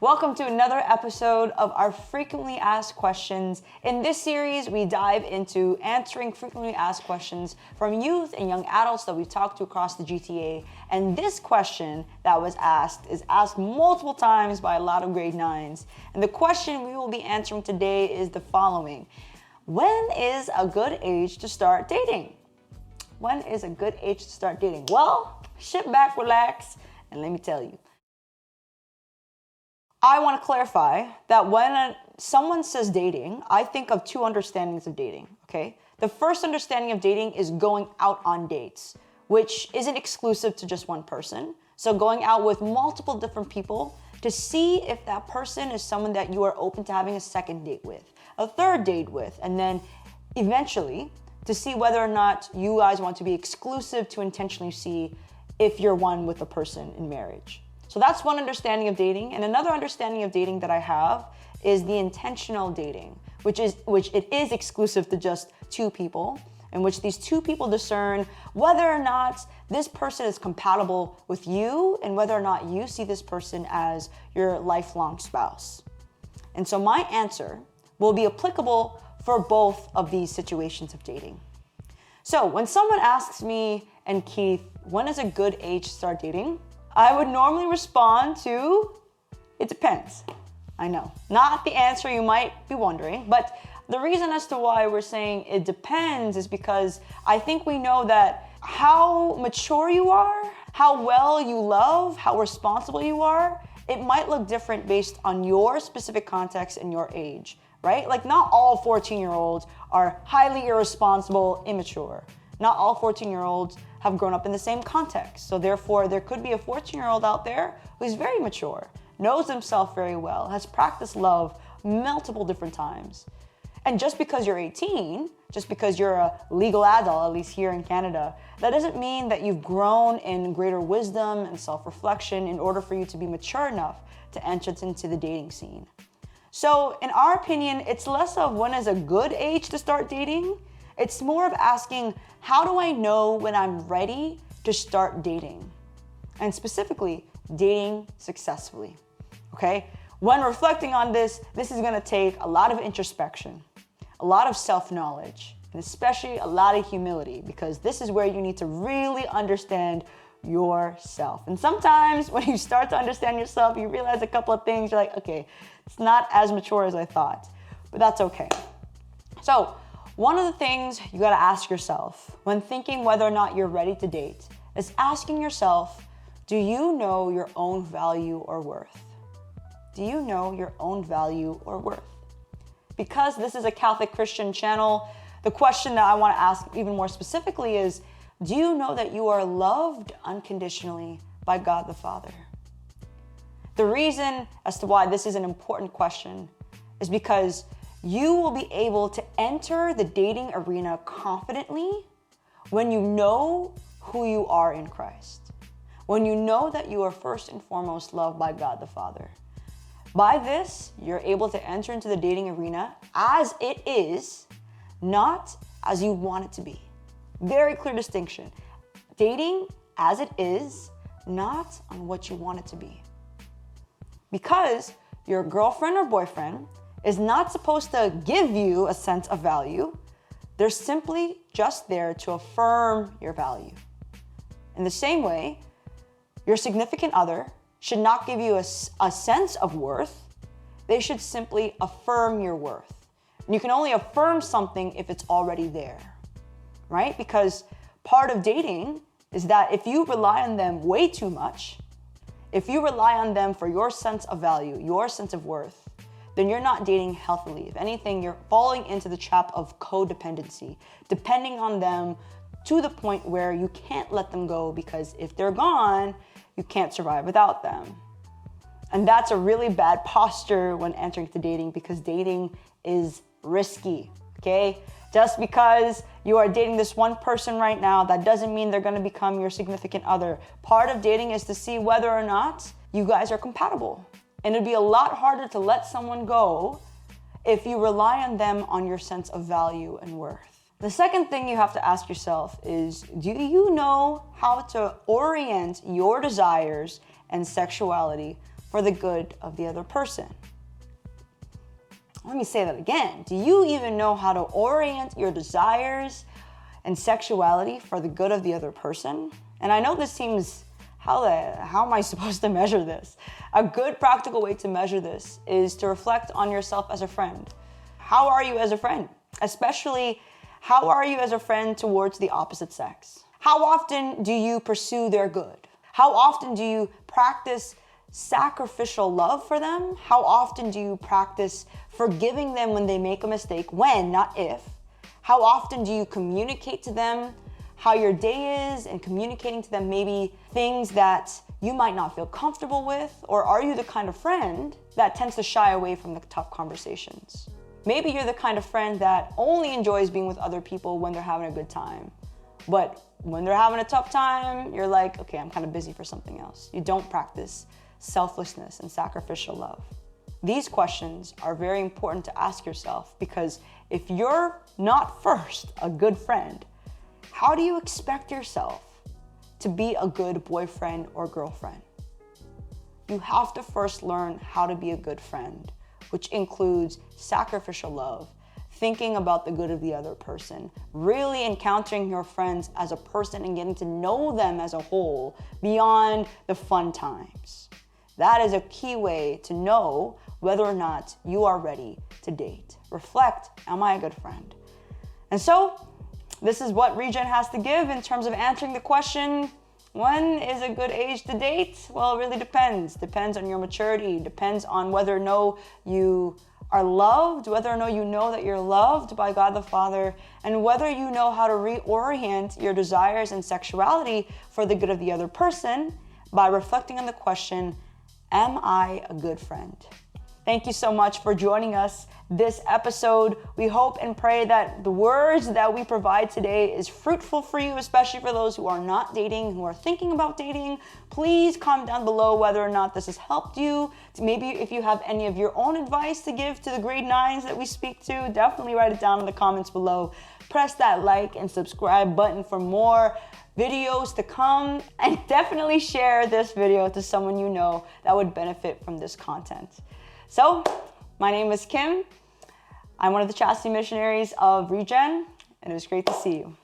Welcome to another episode of our frequently asked questions. In this series, we dive into answering frequently asked questions from youth and young adults that we've talked to across the GTA. And this question that was asked is asked multiple times by a lot of grade 9s. And the question we will be answering today is the following. When is a good age to start dating? When is a good age to start dating? Well, sit back, relax, and let me tell you. I want to clarify that when someone says dating, I think of two understandings of dating, okay? The first understanding of dating is going out on dates, which isn't exclusive to just one person. So going out with multiple different people to see if that person is someone that you are open to having a second date with, a third date with, and then eventually to see whether or not you guys want to be exclusive to intentionally see if you're one with a person in marriage. So that's one understanding of dating. And another understanding of dating that I have is the intentional dating, which it is exclusive to just two people, in which these two people discern whether or not this person is compatible with you and whether or not you see this person as your lifelong spouse. And so my answer will be applicable for both of these situations of dating. So when someone asks me and Keith, when is a good age to start dating? I would normally respond to, it depends. I know, not the answer you might be wondering, but the reason as to why we're saying it depends is because I think we know that how mature you are, how well you love, how responsible you are, it might look different based on your specific context and your age, right? Like not all 14-year-olds are highly irresponsible, immature. Not all 14-year-olds have grown up in the same context. So therefore, there could be a 14-year-old out there who's very mature, knows himself very well, has practiced love multiple different times. And just because you're 18, just because you're a legal adult, at least here in Canada, that doesn't mean that you've grown in greater wisdom and self-reflection in order for you to be mature enough to enter into the dating scene. So in our opinion, it's less of when is a good age to start dating. It's more of asking, how do I know when I'm ready to start dating? And specifically, dating successfully, okay? When reflecting on this is gonna take a lot of introspection, a lot of self-knowledge, and especially a lot of humility, because this is where you need to really understand yourself. And sometimes when you start to understand yourself, you realize a couple of things, you're like, okay, it's not as mature as I thought, but that's okay. So, one of the things you gotta ask yourself when thinking whether or not you're ready to date is asking yourself, do you know your own value or worth? Do you know your own value or worth? Because this is a Catholic Christian channel, the question that I wanna ask even more specifically is, do you know that you are loved unconditionally by God the Father? The reason as to why this is an important question is because you will be able to enter the dating arena confidently when you know who you are in Christ. When you know that you are first and foremost loved by God the Father. By this, you're able to enter into the dating arena as it is, not as you want it to be. Very clear distinction. Dating as it is, not on what you want it to be. Because your girlfriend or boyfriend is not supposed to give you a sense of value. They're simply just there to affirm your value. In the same way, your significant other should not give you a sense of worth. They should simply affirm your worth. And you can only affirm something if it's already there, right? Because part of dating is that if you rely on them way too much, if you rely on them for your sense of value, your sense of worth, then you're not dating healthily. If anything, you're falling into the trap of codependency, depending on them to the point where you can't let them go because if they're gone, you can't survive without them. And that's a really bad posture when entering into dating because dating is risky, okay? Just because you are dating this one person right now, that doesn't mean they're gonna become your significant other. Part of dating is to see whether or not you guys are compatible. And it'd be a lot harder to let someone go if you rely on them on your sense of value and worth. The second thing you have to ask yourself is, do you know how to orient your desires and sexuality for the good of the other person. Let me say that again. Do you even know how to orient your desires and sexuality for the good of the other person? And I know this seems, how am I supposed to measure this? A good practical way to measure this is to reflect on yourself as a friend. How are you as a friend? Especially, how are you as a friend towards the opposite sex? How often do you pursue their good? How often do you practice sacrificial love for them? How often do you practice forgiving them when they make a mistake? When, not if. How often do you communicate to them how your day is and communicating to them maybe things that you might not feel comfortable with? Or are you the kind of friend that tends to shy away from the tough conversations? Maybe you're the kind of friend that only enjoys being with other people when they're having a good time. But when they're having a tough time, you're like, okay, I'm kind of busy for something else. You don't practice selflessness and sacrificial love. These questions are very important to ask yourself, because if you're not first a good friend, how do you expect yourself to be a good boyfriend or girlfriend? You have to first learn how to be a good friend, which includes sacrificial love, thinking about the good of the other person, really encountering your friends as a person and getting to know them as a whole beyond the fun times. That is a key way to know whether or not you are ready to date. Reflect, am I a good friend? And so, this is what Regen has to give in terms of answering the question, when is a good age to date? Well, it really depends. Depends on your maturity. Depends on whether or no you are loved, whether or no you know that you're loved by God the Father, and whether you know how to reorient your desires and sexuality for the good of the other person by reflecting on the question, am I a good friend? Thank you so much for joining us this episode. We hope and pray that the words that we provide today is fruitful for you, especially for those who are not dating, who are thinking about dating. Please comment down below whether or not this has helped you. Maybe if you have any of your own advice to give to the grade 9s that we speak to, definitely write it down in the comments below. Press that like and subscribe button for more videos to come, and definitely share this video to someone you know that would benefit from this content. So, my name is Kim. I'm one of the Chastity Missionaries of Regen, and it was great to see you.